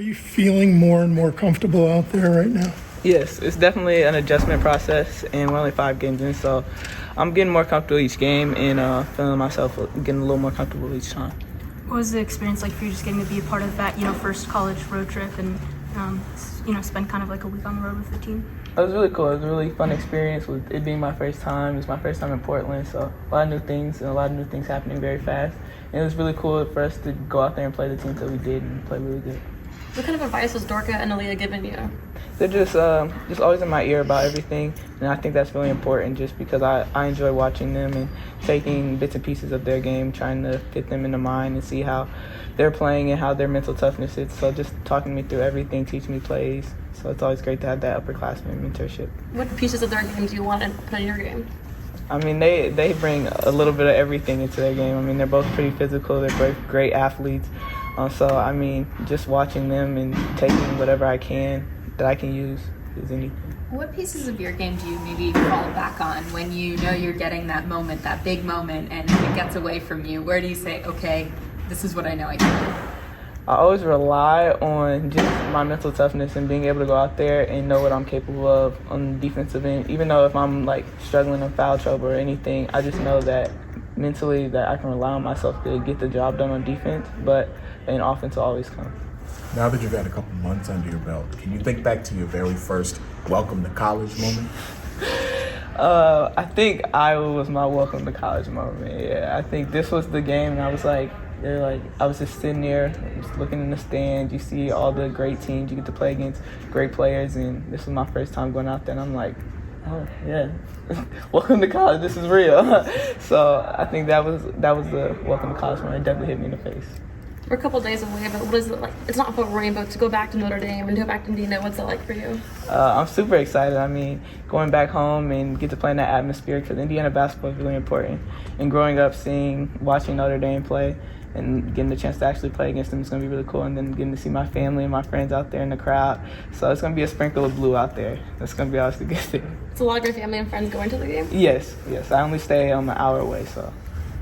Are you feeling more and more comfortable out there right now? Yes, it's definitely an adjustment process, and we're only 5 games in, so I'm getting more comfortable each game and feeling myself getting a little more comfortable each time. What was the experience like for you just getting to be a part of that, first college road trip and, spend kind of like a week on the road with the team? It was really cool. It was a really fun experience with it being my first time. It was my first time in Portland, so a lot of new things and a lot of new things happening very fast. And it was really cool for us to go out there and play the team that we did and play really good. What kind of advice has Dorka and Aaliyah given you? They're just always in my ear about everything, and I think that's really important just because I enjoy watching them and taking bits and pieces of their game, trying to fit them into mine and see how they're playing and how their mental toughness is. So just talking me through everything, teaching me plays. So it's always great to have that upperclassman mentorship. What pieces of their game do you want to put in your game? I mean, they bring a little bit of everything into their game. I mean, they're both pretty physical. They're great athletes. So, I mean, just watching them and taking whatever I can that I can use is anything. What pieces of your game do you maybe fall back on when you know you're getting that moment, that big moment, and it gets away from you? Where do you say, okay, this is what I know I can do? I always rely on just my mental toughness and being able to go out there and know what I'm capable of on the defensive end. Even though if I'm like struggling in foul trouble or anything, I just know that mentally that I can rely on myself to get the job done on defense, but an offense will always come. Now that you've had a couple months under your belt, can you think back to your very first welcome to college moment? I think Iowa was my welcome to college moment. Yeah, I think this was the game, and I was like, I was just sitting there, just looking in the stands. You see all the great teams you get to play against, great players, and this was my first time going out there, and I'm like, oh yeah, welcome to college. This is real. So I think that was the welcome to college moment. It definitely hit me in the face. We're a couple days away, but what is it like? It's not for rainbow to go back to Notre Dame and go back to Indiana. What's it like for you? I'm super excited. I mean, going back home and get to play in that atmosphere because Indiana basketball is really important. And growing up, watching Notre Dame play and getting the chance to actually play against them is going to be really cool. And then getting to see my family and my friends out there in the crowd. So it's going to be a sprinkle of blue out there. That's going to be always a good thing. It's a lot of your family and friends going to the game? Yes. I only stay an hour away, so.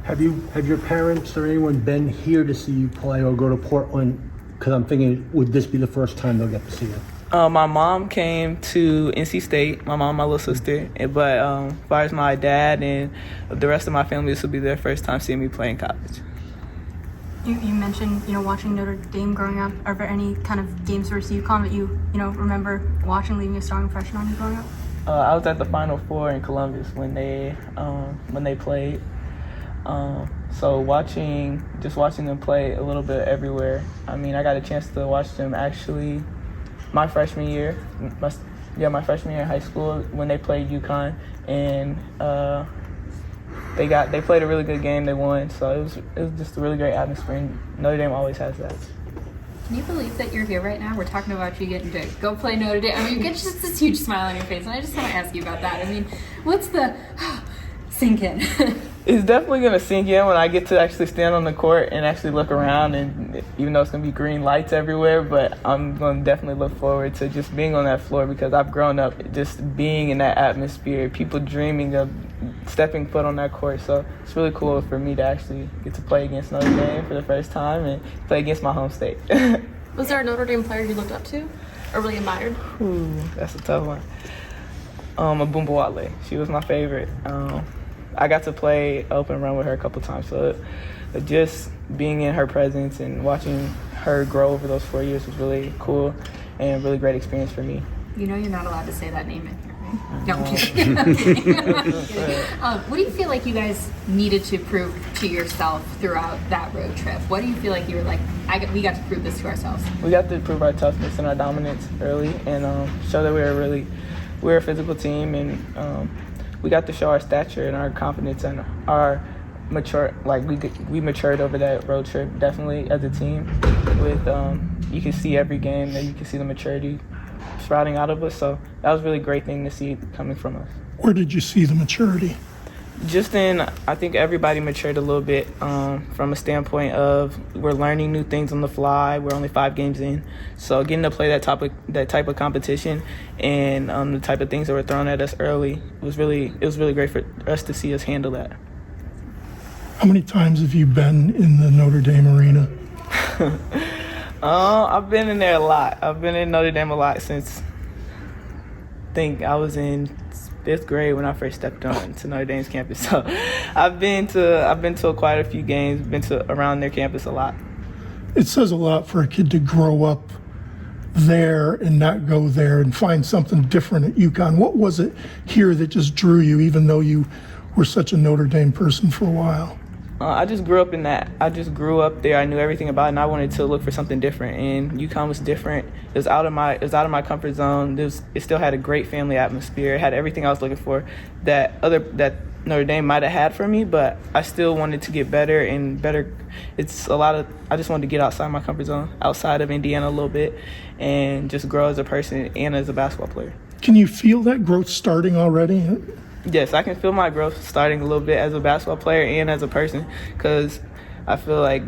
Have your parents or anyone been here to see you play or go to Portland? Because I'm thinking, would this be the first time they'll get to see you? My mom came to NC State, my mom, my little sister, but as far as my dad and the rest of my family, this will be their first time seeing me play in college. You mentioned, watching Notre Dame growing up. Are there any kind of games versus UConn that you remember watching, leaving a strong impression on you growing up? I was at the Final Four in Columbus when they played. So watching them play a little bit everywhere. I mean, I got a chance to watch them actually my freshman year in high school when they played UConn, and they played a really good game. They won, so it was just a really great atmosphere. And Notre Dame always has that. Can you believe that you're here right now? We're talking about you getting to go play Notre Dame. I mean, you get just this huge smile on your face, and I just want to ask you about that. I mean, what's the sink in? It's definitely going to sink in when I get to actually stand on the court and actually look around, and even though it's going to be green lights everywhere, but I'm going to definitely look forward to just being on that floor because I've grown up just being in that atmosphere, people dreaming of stepping foot on that court. So it's really cool for me to actually get to play against Notre Dame for the first time and play against my home state. Was there a Notre Dame player you looked up to or really admired? Ooh, that's a tough one. Abumbawale. She was my favorite. I got to play open run with her a couple times, so just being in her presence and watching her grow over those 4 years was really cool and a really great experience for me. You know you're not allowed to say that name in here, right? No, I'm kidding. I'm kidding. What do you feel like you guys needed to prove to yourself throughout that road trip? What do you feel like you were like, we got to prove this to ourselves? We got to prove our toughness and our dominance early and show that we're a physical team, and we got to show our stature and our confidence and our we matured over that road trip definitely as a team. With you can see every game that you can see the maturity sprouting out of us. So that was a really great thing to see coming from us. Where did you see the maturity? Just I think everybody matured a little bit from a standpoint of we're learning new things on the fly. We're only 5 games in, so getting to play that type of competition and the type of things that were thrown at us early was really great for us to see us handle that. How many times have you been in the Notre Dame arena? I've been in there a lot. I've been in Notre Dame a lot since I think I was in 5th grade when I first stepped on to Notre Dame's campus. So I've been to quite a few games, been to around their campus a lot. It says a lot for a kid to grow up there and not go there and find something different at UConn. What was it here that just drew you, even though you were such a Notre Dame person for a while? I just grew up in that. I just grew up there. I knew everything about it, and I wanted to look for something different. And UConn was different. It was out of my comfort zone. It still had a great family atmosphere. It had everything I was looking for that Notre Dame might have had for me, but I still wanted to get better and better. I just wanted to get outside my comfort zone, outside of Indiana a little bit, and just grow as a person and as a basketball player. Can you feel that growth starting already? Yes, I can feel my growth starting a little bit as a basketball player and as a person, because I feel like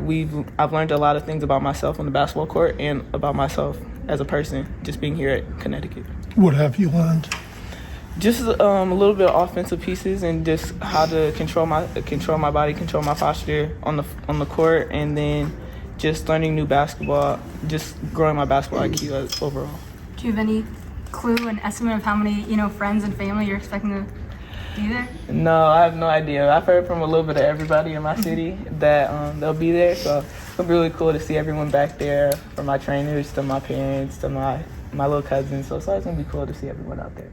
I've learned a lot of things about myself on the basketball court and about myself as a person just being here at Connecticut. What have you learned? Just a little bit of offensive pieces and just how to control my body, control my posture on the court, and then just learning new basketball, just growing my basketball IQ overall. Do you have any clue, an estimate of how many friends and family you're expecting to be there? No, I have no idea. I've heard from a little bit of everybody in my city that they'll be there, so it'll be really cool to see everyone back there, from my trainers to my parents to my little cousins. So it's always gonna be cool to see everyone out there.